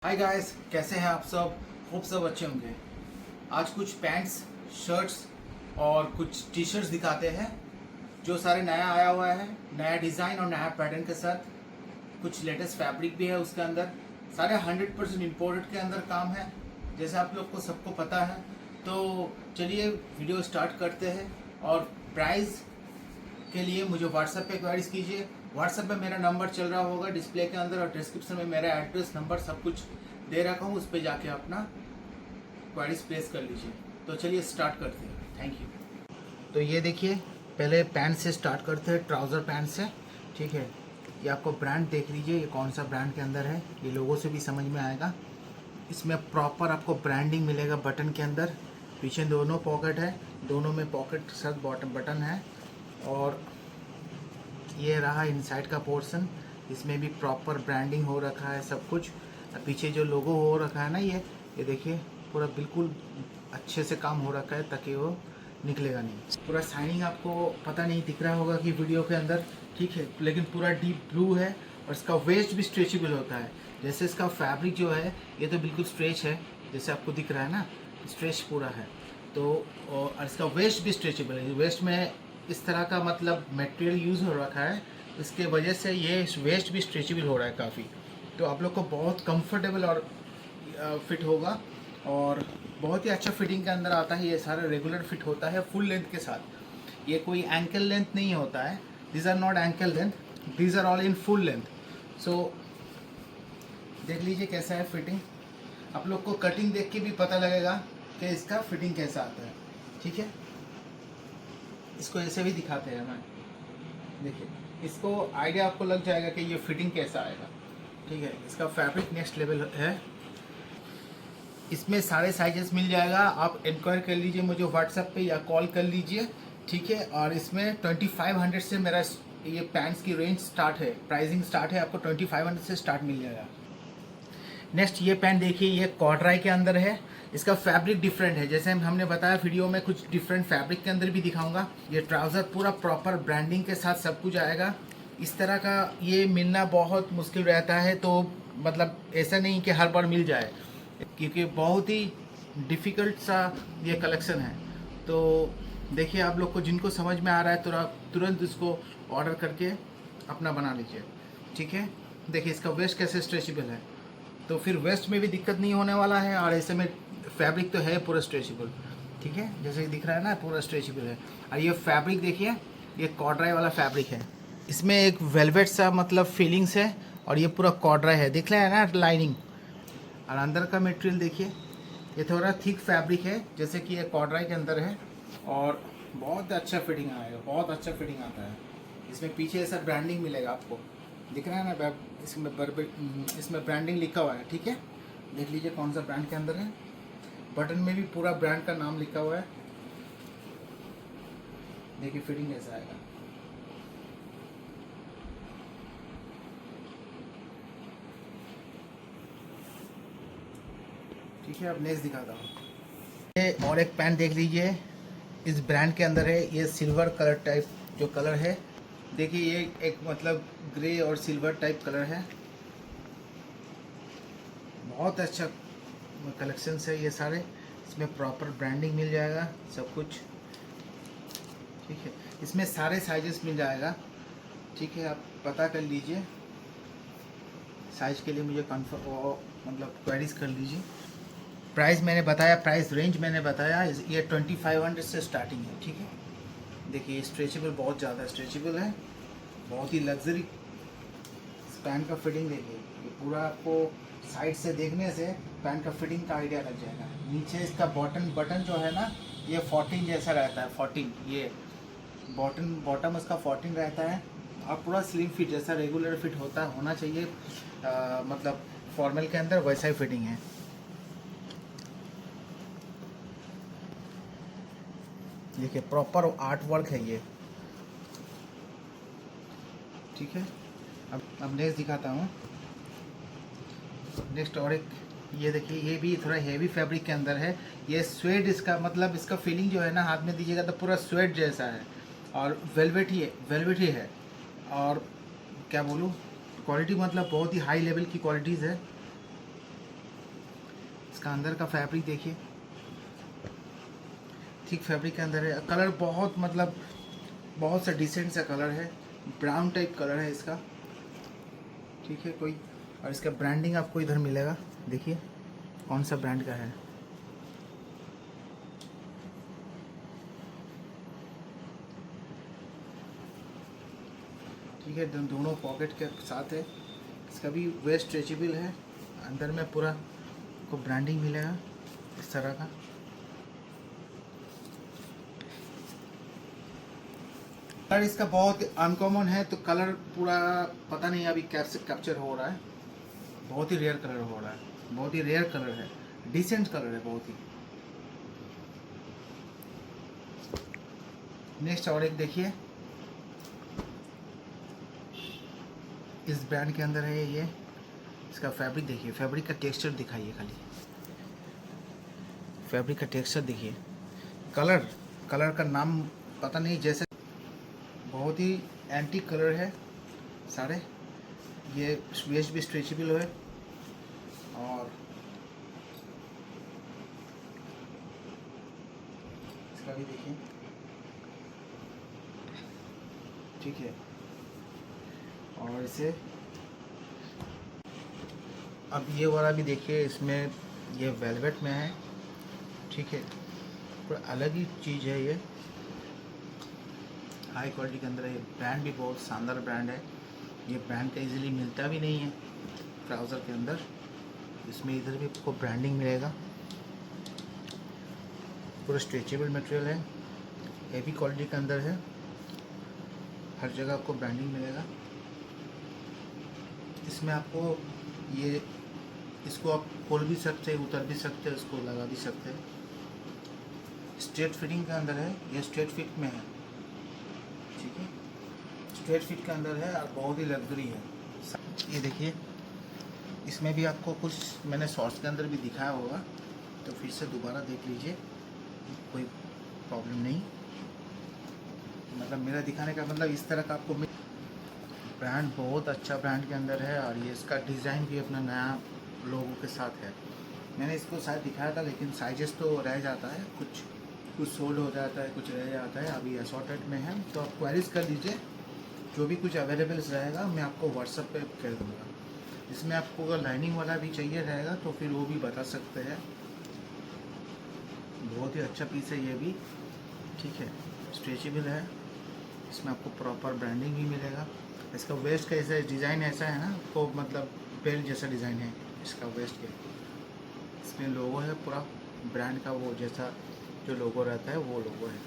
Hi guys, कैसे हैं आप सब। खूब सब अच्छे होंगे। आज कुछ पैंट्स, शर्ट्स और कुछ टी शर्ट्स दिखाते हैं जो सारे नया आया हुआ है, नया डिज़ाइन और नया पैटर्न के साथ। कुछ लेटेस्ट फैब्रिक भी है उसके अंदर। सारे 100% इम्पोर्टेड के अंदर काम है, जैसे आप लोग को सबको पता है। तो चलिए वीडियो स्टार्ट करते हैं। और प्राइस के लिए मुझे व्हाट्सएप पे क्वेरीज कीजिए। व्हाट्सएप पे मेरा नंबर चल रहा होगा डिस्प्ले के अंदर, और डिस्क्रिप्शन में मेरा एड्रेस, नंबर सब कुछ दे रखा हूँ। उस पर जाके अपना क्वेरीज प्लेस कर लीजिए। तो चलिए स्टार्ट करते हैं। Thank you. तो ये देखिए, पहले पैंट से स्टार्ट करते हैं, ट्राउज़र पैंट से। ठीक है, ये आपको ब्रांड देख लीजिए, ये कौन सा ब्रांड के अंदर है, ये लोगों से भी समझ में आएगा। इसमें प्रॉपर आपको ब्रांडिंग मिलेगा बटन के अंदर। पीछे दोनों पॉकेट है, दोनों में पॉकेट के साथ बॉटम बटन है। और ये रहा इनसाइड का पोर्शन, इसमें भी प्रॉपर ब्रांडिंग हो रखा है सब कुछ। पीछे जो लोगो हो रखा है ना, ये देखिए पूरा बिल्कुल अच्छे से काम हो रखा है ताकि वो निकलेगा नहीं। पूरा शाइनिंग आपको पता नहीं दिख रहा होगा कि वीडियो के अंदर, ठीक है, लेकिन पूरा डीप ब्लू है। और इसका वेस्ट भी स्ट्रेचेबल होता है। जैसे इसका फैब्रिक जो है ये तो बिल्कुल स्ट्रेच है, जैसे आपको दिख रहा है ना, स्ट्रेच पूरा है। तो और इसका वेस्ट भी स्ट्रेचेबल है। वेस्ट में इस तरह का मतलब मटेरियल यूज़ हो रखा है, इसके वजह से ये वेस्ट भी स्ट्रेचेबल हो रहा है काफ़ी। तो आप लोग को बहुत कंफर्टेबल और फिट होगा, और बहुत ही अच्छा फिटिंग के अंदर आता है। ये सारा रेगुलर फिट होता है फुल लेंथ के साथ। ये कोई एंकल लेंथ नहीं होता है, these are not ankle length, these are all in full length. So देख लीजिए कैसा है फिटिंग। आप लोग को कटिंग देख के भी पता लगेगा कि इसका फिटिंग कैसा आता है। ठीक है, इसको ऐसे भी दिखाते हैं मैं, देखिए इसको आइडिया आपको लग जाएगा कि ये फिटिंग कैसा आएगा। ठीक है, इसका फैब्रिक नेक्स्ट लेवल है। इसमें सारे साइजेस मिल जाएगा, आप इंक्वायर कर लीजिए मुझे व्हाट्सएप पे या कॉल कर लीजिए। ठीक है, और इसमें 2500 से मेरा ये पैंट्स की रेंज स्टार्ट है, प्राइसिंग स्टार्ट है। आपको 2500 से स्टार्ट मिल जाएगा। नेक्स्ट ये पैंट देखिए, ये कॉर्डराई के अंदर है। इसका फैब्रिक डिफरेंट है, जैसे हमने बताया वीडियो में, कुछ डिफरेंट फैब्रिक के अंदर भी दिखाऊंगा। ये ट्राउज़र पूरा प्रॉपर ब्रांडिंग के साथ सब कुछ आएगा। इस तरह का ये मिलना बहुत मुश्किल रहता है, तो मतलब ऐसा नहीं कि हर बार मिल जाए, क्योंकि बहुत ही डिफ़िकल्ट सा ये कलेक्शन है। तो देखिए, आप लोग को जिनको समझ में आ रहा है तुरंत इसको ऑर्डर करके अपना बना लीजिए। ठीक है, देखिए इसका वेस्ट कैसे स्ट्रेचेबल है, तो फिर वेस्ट में भी दिक्कत नहीं होने वाला है। और ऐसे में फैब्रिक तो है पूरा स्ट्रेचेबल। ठीक है, जैसे दिख रहा है ना, पूरा स्ट्रेचेबल है। और ये फैब्रिक देखिए, ये कॉर्डराई वाला फैब्रिक है। इसमें एक वेलवेट सा मतलब फीलिंग्स है, और ये पूरा कॉर्डराई है, दिख रहा है ना लाइनिंग। और अंदर का मटेरियल देखिए, ये थोड़ा थिक फैब्रिक है, जैसे कि ये कॉर्डराई के अंदर है। और बहुत अच्छा फिटिंग आएगा, बहुत अच्छा फिटिंग आता है। इसमें पीछे ऐसा ब्रांडिंग मिलेगा आपको, दिख रहा है ना, इसमें ब्रांडिंग लिखा हुआ है। ठीक है, देख लीजिए कौन सा ब्रांड के अंदर है। बटन में भी पूरा ब्रांड का नाम लिखा हुआ है। देखिए फिटिंग कैसा आएगा। ठीक है, अब नेक्स्ट दिखाता हूँ। ये और एक पैंट देख लीजिए, इस ब्रांड के अंदर है। ये सिल्वर कलर टाइप जो कलर है, देखिए ये एक मतलब ग्रे और सिल्वर टाइप कलर है। बहुत अच्छा कलेक्शन है ये सारे। इसमें प्रॉपर ब्रांडिंग मिल जाएगा सब कुछ। ठीक है, इसमें सारे साइजेस मिल जाएगा। ठीक है, आप पता कर लीजिए, साइज के लिए मुझे कन्फर्म मतलब क्वेरीज कर लीजिए। प्राइस मैंने बताया, प्राइस रेंज मैंने बताया, ये 2500 से स्टार्टिंग है। ठीक है, देखिए स्ट्रेचेबल बहुत ज़्यादा स्ट्रेचेबल है, बहुत ही लग्जरी। पैंट का फिटिंग देखिए, ये पूरा आपको साइड से देखने से पैंट का फिटिंग का आइडिया लग जाएगा। नीचे इसका बटन जो है ना, ये 14 जैसा रहता है, 14, ये बॉटम इसका 14 रहता है। और पूरा स्लिम फिट जैसा रेगुलर फिट होना चाहिए, मतलब फॉर्मल के अंदर वैसा ही फिटिंग है। देखिए प्रॉपर आर्ट वर्क है ये। ठीक है, अब नेक्स्ट दिखाता हूँ। नेक्स्ट और एक ये देखिए, ये भी थोड़ा हेवी फैब्रिक के अंदर है। ये स्वेट, इसका मतलब इसका फीलिंग जो है ना, हाथ में दीजिएगा तो पूरा स्वेट जैसा है, और वेलवेट ही है। और क्या बोलूँ, क्वालिटी मतलब बहुत ही हाई लेवल की क्वालिटीज़ है। इसका अंदर का फैब्रिक देखिए, थिक फैब्रिक के अंदर है। कलर बहुत मतलब बहुत सा डिसेंट सा कलर है, ब्राउन टाइप कलर है इसका, ठीक है कोई। और इसका ब्रांडिंग आपको इधर मिलेगा, देखिए कौन सा ब्रांड का है। ठीक है, दोनों पॉकेट के साथ है। इसका भी वेस्ट स्ट्रेचेबल है, अंदर में पूरा को ब्रांडिंग मिलेगा इस तरह का। कलर इसका बहुत अनकॉमन है, तो कलर पूरा पता नहीं अभी कैसे कैप्चर हो रहा है। बहुत ही रेयर कलर हो रहा है, बहुत ही रेयर कलर है, डिसेंट कलर है बहुत ही। नेक्स्ट और एक देखिए, इस ब्रांड के अंदर है ये। इसका फैब्रिक देखिए, फैब्रिक का टेक्सचर दिखाइए खाली, फैब्रिक का टेक्सचर देखिए। कलर का नाम पता नहीं, जैसे बहुत ही एंटीक कलर है सारे। ये वेस्ट भी स्ट्रेचेबल है, और इसका भी देखिए, ठीक है। और इसे अब ये वाला भी देखिए, इसमें ये वेलवेट में है, ठीक है, पूरा अलग ही चीज़ है ये, हाई क्वालिटी के अंदर है। ये ब्रांड भी बहुत शानदार ब्रांड है, ये ब्रांड का इजीली मिलता भी नहीं है ट्राउज़र के अंदर। इसमें इधर भी आपको ब्रांडिंग मिलेगा, पूरा स्ट्रेचेबल मटेरियल है, हेवी क्वालिटी के अंदर है, हर जगह आपको ब्रांडिंग मिलेगा। इसमें आपको ये, इसको आप खोल भी सकते हैं, उतर भी सकते हैं, इसको लगा भी सकते हैं। स्ट्रेट फिटिंग के अंदर है, ये स्ट्रेट फिट में है, ठीक है, स्ट्रेट फिट के अंदर है और बहुत ही लग्जरी है। ये देखिए, इसमें भी आपको कुछ मैंने शॉर्ट्स के अंदर भी दिखाया होगा, तो फिर से दोबारा देख लीजिए, कोई प्रॉब्लम नहीं। मतलब मेरा दिखाने का मतलब इस तरह का आपको ब्रांड बहुत अच्छा ब्रांड के अंदर है, और ये इसका डिज़ाइन भी अपना नया लोगों के साथ है। मैंने इसको शायद दिखाया था, लेकिन साइजेस तो रह जाता है, कुछ सोल्ड हो जाता है, कुछ रह जाता है। अभी असॉर्टेड में है, तो आप क्वेरीज कर लीजिए, जो भी कुछ अवेलेबल रहेगा मैं आपको व्हाट्सएप पे कह दूँगा। इसमें आपको अगर लाइनिंग वाला भी चाहिए रहेगा तो फिर वो भी बता सकते हैं। बहुत ही अच्छा पीस है ये भी, ठीक है, स्ट्रेचेबल है, इसमें आपको प्रॉपर ब्रांडिंग भी मिलेगा। इसका वेस्ट का ऐसा डिज़ाइन ऐसा है ना, तो मतलब बेल्ट जैसा डिज़ाइन है इसका वेस्ट के, इसमें लोगो है पूरा ब्रांड का, वो जैसा जो लोगो रहता है वो लोगो है।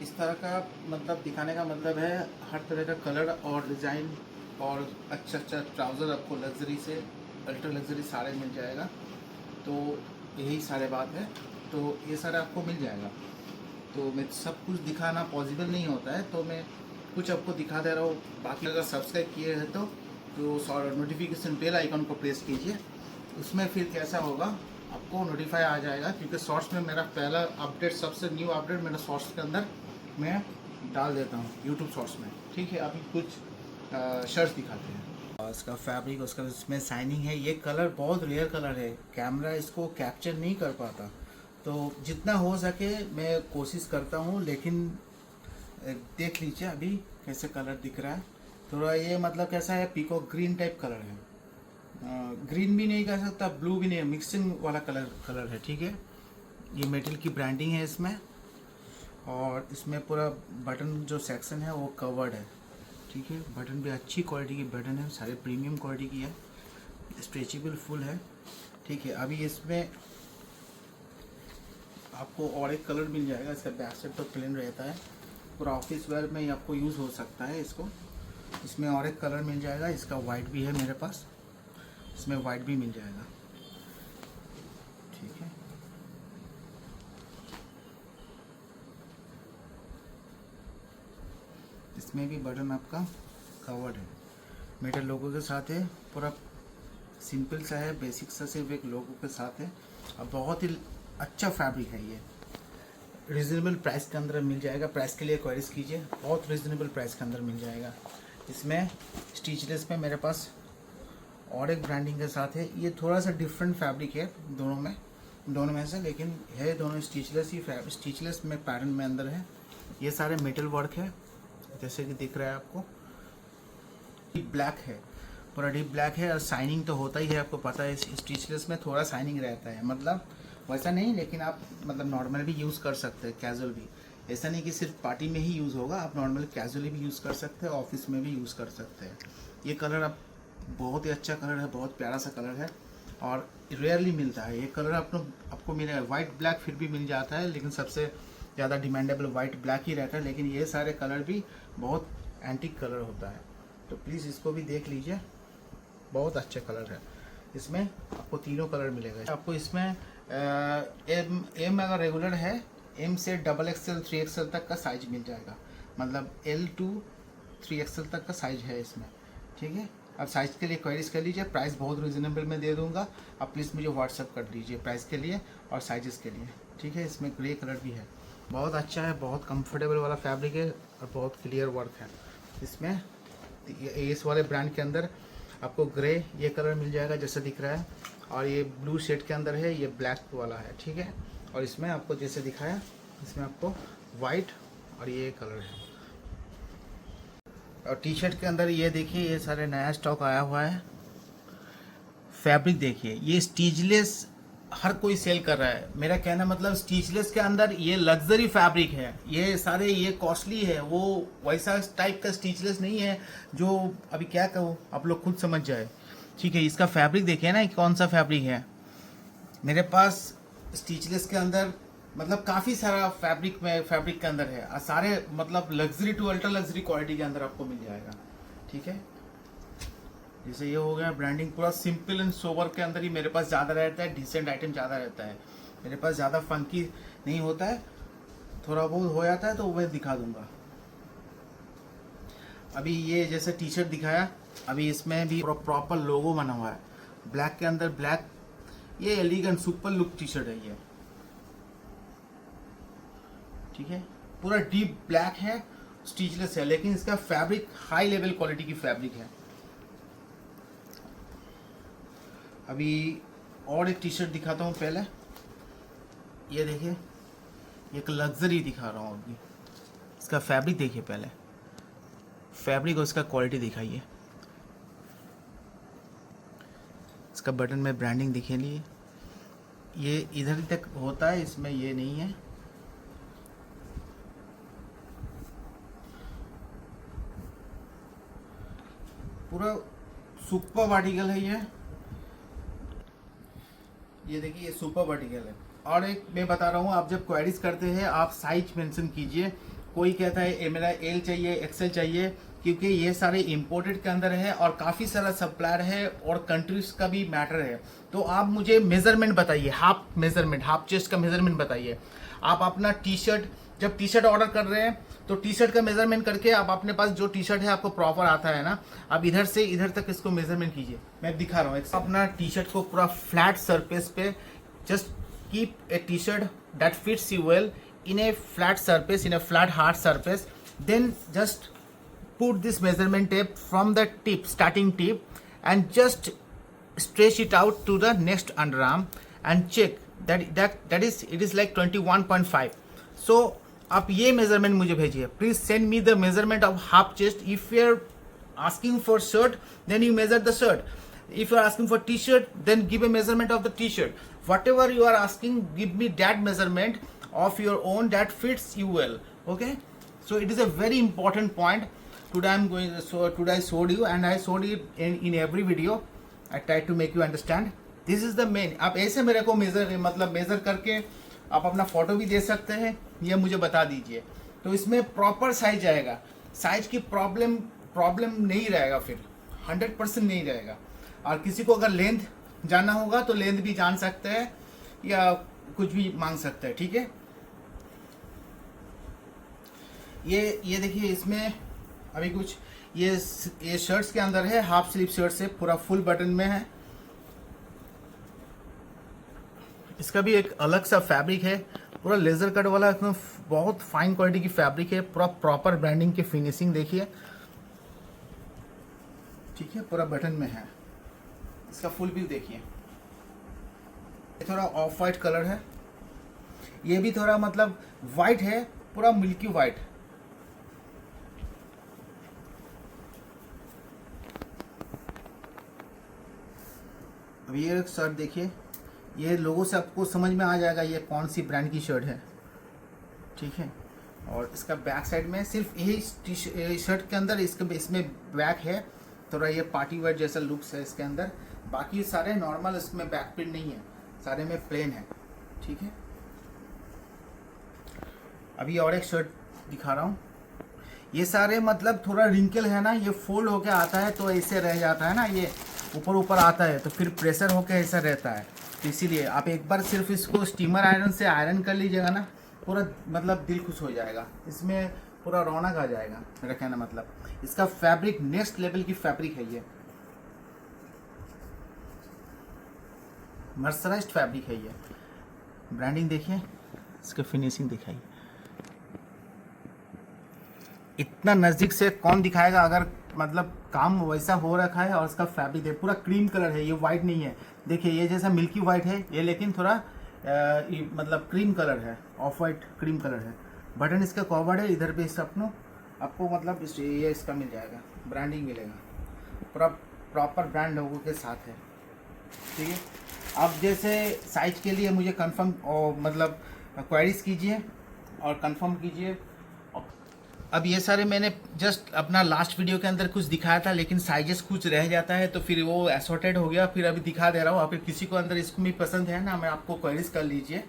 इस तरह का मतलब दिखाने का मतलब है, हर तरह का कलर और डिज़ाइन और अच्छा ट्राउज़र आपको लग्जरी से अल्ट्रा लग्जरी सारे मिल जाएगा। तो यही सारे बात है, तो ये सारा आपको मिल जाएगा। तो मैं सब कुछ दिखाना पॉसिबल नहीं होता है, तो मैं कुछ आपको दिखा दे रहा हूँ। बाकी अगर सब्सक्राइब किए हैं तो नोटिफिकेशन बेल आइकन को प्रेस कीजिए, उसमें फिर कैसा होगा आपको नोटिफाई आ जाएगा, क्योंकि शॉर्ट्स में मेरा पहला अपडेट, सबसे न्यू अपडेट मेरा शॉर्ट्स के अंदर मैं डाल देता हूँ, यूट्यूब शॉर्ट्स में, ठीक है। अभी कुछ शर्ट्स दिखाते हैं। इसका फैब्रिक, उसका इसमें शाइनिंग है, ये कलर बहुत रेयर कलर है, कैमरा इसको कैप्चर नहीं कर पाता, तो जितना हो सके मैं कोशिश करता हूँ। लेकिन देख लीजिए अभी कैसे कलर दिख रहा है, थोड़ा ये मतलब कैसा है, पीकॉक ग्रीन टाइप कलर है, ग्रीन भी नहीं कह सकता, ब्लू भी नहीं, मिक्सिंग वाला कलर है, ठीक है। ये मेटल की ब्रांडिंग है इसमें, और इसमें पूरा बटन जो सेक्शन है वो कवर्ड है, ठीक है। बटन भी अच्छी क्वालिटी की बटन है, सारे प्रीमियम क्वालिटी की है, स्ट्रेचेबल फुल है, ठीक है। अभी इसमें आपको और एक कलर मिल जाएगा, इसका बैक साइड तो प्लेन रहता है, पूरा ऑफिस वेयर में आपको यूज़ हो सकता है इसको। इसमें और एक कलर मिल जाएगा, इसका वाइट भी है मेरे पास, इसमें वाइट भी मिल जाएगा, ठीक है। इसमें भी बटन आपका कवर्ड है, मेटल लोगो के साथ है, पूरा सिंपल सा है, बेसिक सा सिर्फ एक लोगो के साथ है, और बहुत ही अच्छा फैब्रिक है ये। रिजनेबल प्राइस के अंदर मिल जाएगा, प्राइस के लिए क्वेरीज कीजिए, बहुत रिजनेबल प्राइस के अंदर मिल जाएगा। इसमें स्टिचलेस में मेरे पास और एक ब्रांडिंग के साथ है, ये थोड़ा सा डिफरेंट फैब्रिक है दोनों में, दोनों में से, लेकिन है दोनों स्टिचलेस ही, स्टिचलेस में पैटर्न में अंदर है। ये सारे मेटल वर्क है जैसे कि दिख रहा है आपको। डीप ब्लैक है, पूरा डीप ब्लैक है और शाइनिंग तो होता ही है, आपको पता है स्टिचलेस में थोड़ा शाइनिंग रहता है, मतलब वैसा नहीं, लेकिन आप मतलब नॉर्मल भी यूज़ कर सकते हैं, कैजुअल भी। ऐसा नहीं कि सिर्फ पार्टी में ही यूज़ होगा, आप नॉर्मल कैजुअली भी यूज़ कर सकते हैं, ऑफिस में भी यूज़ कर सकते हैं। ये कलर आप बहुत ही अच्छा कलर है, बहुत प्यारा सा कलर है और रेयरली मिलता है ये कलर। आपको मिलेगा वाइट ब्लैक फिर भी मिल जाता है, लेकिन सबसे ज़्यादा डिमांडेबल वाइट ब्लैक ही रहता है, लेकिन ये सारे कलर भी बहुत एंटीक कलर होता है, तो प्लीज़ इसको भी देख लीजिए, बहुत अच्छे कलर है। इसमें आपको तीनों कलर मिलेगा। आपको इसमें एम अगर रेगुलर है, एम से XXL 3XL तक का साइज मिल जाएगा, मतलब L to 3XL तक का साइज है इसमें, ठीक है। आप साइज़ के लिए क्वेरीज कर लीजिए, प्राइस बहुत रिजनेबल में दे दूंगा, आप प्लीज़ मुझे व्हाट्सअप कर दीजिए प्राइस के लिए और साइजेस के लिए, ठीक है। इसमें ग्रे कलर भी है, बहुत अच्छा है, बहुत कंफर्टेबल वाला फैब्रिक है और बहुत क्लियर वर्क है इसमें। इस वाले ब्रांड के अंदर आपको ग्रे ये कलर मिल जाएगा जैसे दिख रहा है, और ये ब्लू शेड के अंदर है, ये ब्लैक वाला है, ठीक है। और इसमें आपको जैसे दिखाया, इसमें आपको वाइट और ये कलर है। और टी शर्ट के अंदर ये देखिए, ये सारे नया स्टॉक आया हुआ है। फैब्रिक देखिए, ये स्टिचलेस हर कोई सेल कर रहा है, मेरा कहना मतलब स्टिचलेस के अंदर ये लग्जरी फैब्रिक है, ये सारे ये कॉस्टली है, वो वैसा टाइप का स्टिचलेस नहीं है जो अभी क्या कहूँ, आप लोग खुद समझ जाए, ठीक है। इसका फैब्रिक देखिए ना, कौन सा फैब्रिक है मेरे पास स्टिचलेस के अंदर, मतलब काफ़ी सारा फैब्रिक के अंदर है, और सारे मतलब luxury to ultra luxury quality के अंदर आपको मिल जाएगा, ठीक है। जैसे ये हो गया ब्रांडिंग, पूरा सिंपल एंड सोबर के अंदर ही मेरे पास ज़्यादा रहता है, डिसेंट आइटम ज़्यादा रहता है मेरे पास, ज़्यादा फंकी नहीं होता है, थोड़ा बहुत हो जाता है तो वह दिखा दूंगा। अभी ये जैसे टी शर्ट दिखाया, अभी इसमें भी प्रॉपर लोगो बना हुआ है, ब्लैक के अंदर ब्लैक, ये elegant super look T shirt है ये, ठीक है। पूरा डीप ब्लैक है, स्टिचलेस है, लेकिन इसका फैब्रिक हाई लेवल क्वालिटी की फैब्रिक है। अभी और एक टी शर्ट दिखाता हूँ पहले, ये देखिए, एक लग्जरी दिखा रहा हूँ अभी, इसका फैब्रिक देखिए, पहले फैब्रिक और इसका क्वालिटी दिखाइए। इसका बटन में ब्रांडिंग दिखे लिए, ये इधर ही तक होता है, इसमें ये नहीं है। पूरा सुपर आर्टिकल है ये देखिए, ये सुपर आर्टिकल है। और एक मैं बता रहा हूँ, आप जब क्वेरीज करते हैं आप साइज मेंशन कीजिए। कोई कहता है मेरा एल चाहिए, एक्सएल चाहिए, क्योंकि ये सारे इंपोर्टेड के अंदर है और काफ़ी सारा सप्लायर है और कंट्रीज का भी मैटर है। तो आप मुझे मेजरमेंट बताइए, हाफ चेस्ट का मेजरमेंट बताइए। आप अपना टी शर्ट, जब टी शर्ट ऑर्डर कर रहे हैं तो टी शर्ट का मेजरमेंट करके आप अपने पास जो टी शर्ट है आपको प्रॉपर आता है ना, आप इधर से इधर तक इसको मेजरमेंट कीजिए। मैं दिखा रहा हूँ, अपना टी शर्ट को पूरा फ्लैट सरफेस पे, just keep A T shirt that fits you well in a flat surface, in a flat hard surface, then just put this measurement tape from the tip, starting tip, and just stretch it out to the next underarm and check that is it is like 21.5. so आप ये measurement मुझे भेजिए, please send me the measurement of half chest. If you are asking for shirt, then you measure the shirt. If you are asking for t-shirt, then give a measurement of the t-shirt. Whatever you are asking, give me that measurement of your own that fits you well. Okay, so it is a very important point. Today today I showed you, and I showed it in every video. I tried to make you understand. This is the main. आप ऐसे मेरे को major करके आप अपना photo भी दे सकते हैं, ये मुझे बता दीजिए, तो इसमें प्रॉपर साइज आएगा। साइज की प्रॉब्लम नहीं रहेगा, फिर 100% नहीं रहेगा। और किसी को अगर लेंथ जानना होगा तो लेंथ भी जान सकते हैं या कुछ भी मांग सकते हैं, ठीक है। ये देखिए, इसमें अभी कुछ ये शर्ट्स के अंदर है, हाफ स्लीव शर्ट्स है, पूरा फुल बटन में है। इसका भी एक अलग सा फैब्रिक है, पूरा लेजर कट वाला, इसमें बहुत फाइन क्वालिटी की फैब्रिक है, पूरा प्रॉपर ब्रांडिंग की फिनिशिंग देखिए, ठीक है, पूरा बटन में है। इसका फुल व्यू देखिए, ये थोड़ा ऑफ वाइट कलर है, ये भी थोड़ा मतलब वाइट है, पूरा मिल्की वाइट। अब ये शर्ट देखिए, ये लोगों से आपको समझ में आ जाएगा ये कौन सी ब्रांड की शर्ट है, ठीक है। और इसका बैक साइड में सिर्फ यही शर्ट के अंदर इसमें बैक है, थोड़ा ये पार्टी वेयर जैसा लुक्स है इसके अंदर। बाकी सारे नॉर्मल, इसमें बैक प्रिंट नहीं है, सारे में प्लेन है, ठीक है। अभी और एक शर्ट दिखा रहा हूँ। ये सारे मतलब थोड़ा रिंकल है ना, ये फोल्ड होके आता है तो ऐसे रह जाता है ना, ये ऊपर ऊपर आता है तो फिर प्रेशर होके ऐसा रहता है। तो इसीलिए आप एक बार सिर्फ इसको स्टीमर आयरन से आयरन कर लीजिएगा ना, पूरा मतलब दिल खुश हो जाएगा, इसमें पूरा रौनक आ जाएगा। मेरा कहना मतलब इसका फैब्रिक नेक्स्ट लेवल की फैब्रिक है, ये मर्सराइज्ड फैब्रिक है। ये ब्रांडिंग देखिए, इसका फिनिशिंग दिखाइए, इतना नज़दीक से कौन दिखाएगा अगर मतलब काम वैसा हो रखा है। और इसका फैब्रिक है पूरा क्रीम कलर है, ये वाइट नहीं है। देखिए ये जैसा मिल्की वाइट है ये, लेकिन थोड़ा मतलब क्रीम कलर है, ऑफ वाइट क्रीम कलर है। बटन इसका कवर्ड है, इधर पे आपको मतलब ये इसका मिल जाएगा, ब्रांडिंग मिलेगा, पूरा प्रॉपर ब्रांड लोगों के साथ है, ठीक है। अब जैसे साइज के लिए मुझे कंफर्म मतलब क्वेरीज कीजिए और कंफर्म कीजिए। अब ये सारे मैंने जस्ट अपना लास्ट वीडियो के अंदर कुछ दिखाया था, लेकिन साइजेस कुछ रह जाता है तो फिर वो असॉर्टेड हो गया, फिर अभी दिखा दे रहा हूँ। अगर किसी को अंदर इसको भी पसंद है ना, मैं आपको क्वेरीज कर लीजिए।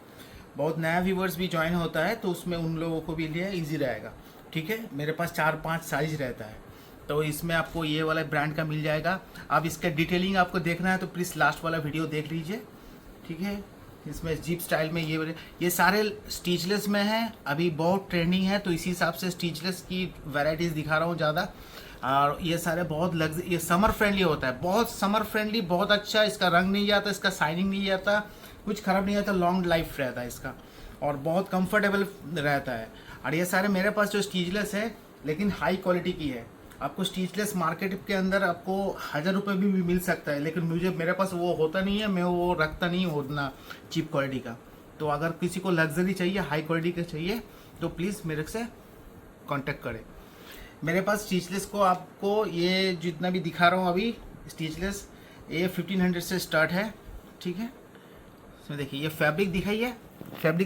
बहुत नया व्यूवर्स भी ज्वाइन होता है तो उसमें उन लोगों को भी लिए ईजी रहेगा, ठीक है। मेरे पास 4-5 साइज रहता है, तो इसमें आपको ये वाला ब्रांड का मिल जाएगा। अब इसका डिटेलिंग आपको देखना है तो प्लीज़ लास्ट वाला वीडियो देख लीजिए, ठीक है। इसमें जीप स्टाइल में ये सारे स्टिचलेस में हैं, अभी बहुत ट्रेंडिंग है तो इसी हिसाब से स्टिचलेस की वैरायटीज़ दिखा रहा हूँ ज़्यादा। और ये सारे बहुत ये समर फ्रेंडली होता है, बहुत समर फ्रेंडली, बहुत अच्छा। इसका रंग नहीं जाता, इसका शाइनिंग नहीं जाता, कुछ ख़राब नहीं आता, लॉन्ग लाइफ रहता है इसका, और बहुत कंफर्टेबल रहता है। और ये सारे मेरे पास जो स्टिचलेस है लेकिन हाई क्वालिटी की है। आपको स्टिचलेस मार्केट के अंदर आपको 1000 रुपये भी मिल सकता है, लेकिन मेरे पास वो होता नहीं है, मैं वो रखता नहीं हूँ उतना चीप क्वालिटी का। तो अगर किसी को लग्जरी चाहिए, हाई क्वालिटी का चाहिए, तो प्लीज़ मेरे से कांटेक्ट करें। मेरे पास स्टिचलेस को आपको ये जितना भी दिखा रहा हूँ अभी स्टिचलेस, ये 1500 से स्टार्ट है, ठीक है। इसमें देखिए ये फैब्रिक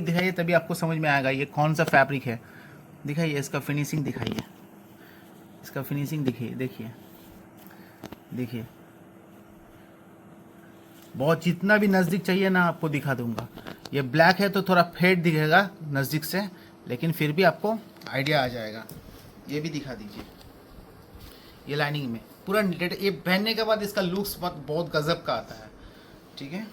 दिखाइए तभी आपको समझ में आएगा ये कौन सा फैब्रिक है। दिखाइए इसका फिनिशिंग, इसका फिनिशिंग देखिए बहुत, जितना भी नज़दीक चाहिए ना आपको दिखा दूंगा। ये ब्लैक है तो थोड़ा फेड दिखेगा नज़दीक से, लेकिन फिर भी आपको आइडिया आ जाएगा। ये भी दिखा दीजिए, ये लाइनिंग में पूरा नीटेड, ये पहनने के बाद इसका लुक्स बहुत गजब का आता है, ठीक है।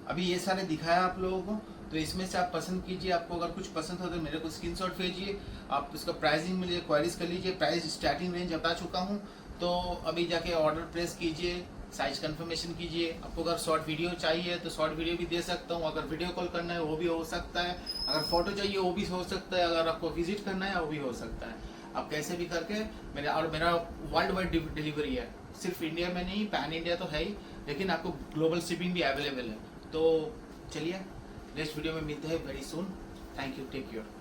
अभी ये सारे दिखाया आप लोगों को, तो इसमें से आप पसंद कीजिए। आपको अगर कुछ पसंद हो तो मेरे को स्क्रीनशॉट भेजिए, आप इसका प्राइसिंग मिलिए, क्वेरीज कर लीजिए। प्राइस स्टार्टिंग रेंज बता चुका हूँ, तो अभी जाके ऑर्डर प्लेस कीजिए, साइज कंफर्मेशन कीजिए। आपको अगर शॉर्ट वीडियो चाहिए तो शॉर्ट वीडियो भी दे सकता हूँ, अगर वीडियो कॉल करना है वो भी हो सकता है, अगर फोटो चाहिए वो भी हो सकता है, अगर आपको विजिट करना है वो भी हो सकता है। आप कैसे भी करके मेरा वर्ल्ड वाइड डिलीवरी है, सिर्फ इंडिया में नहीं, पैन इंडिया तो है ही, लेकिन आपको ग्लोबल शिपिंग भी अवेलेबल है। तो चलिए नेक्स्ट वीडियो में मिलते हैं very soon. Thank you, take care.